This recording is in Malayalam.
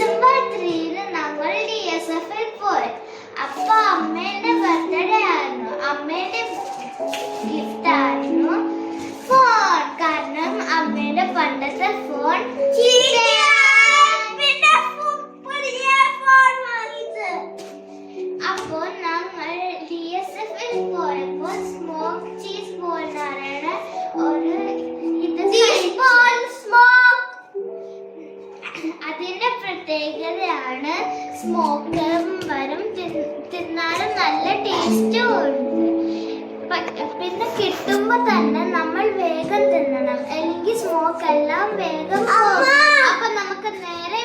ഡിസംബർ 3 ഞങ്ങൾ DSFൽ പോയി. അപ്പൊ അമ്മേന്റെ ബർത്ത്ഡേ ആയിരുന്നു. അമ്മേന്റെ ഗിഫ്റ്റ് ആയിരുന്നു ഫോൺ. കാരണം അമ്മേന്റെ പണ്ടത്തെ ഫോൺ അപ്പോൾ ഞങ്ങൾ DSFൽ പോയപ്പോൾ സ്മോക്ക് ചീസ് ബോൾ എന്ന് പറയുന്ന ഒരു അതിന്റെ പ്രത്യേകതയാണ് സ്മോക്കും വരും, തിന്നാലും നല്ല ടേസ്റ്റും ഉണ്ട്. പിന്നെ കിട്ടുമ്പോ തന്നെ നമ്മൾ വേഗം തിന്നണം, അല്ലെങ്കിൽ സ്മോക്ക് എല്ലാം വേഗം. അപ്പൊ നമുക്ക് നേരെ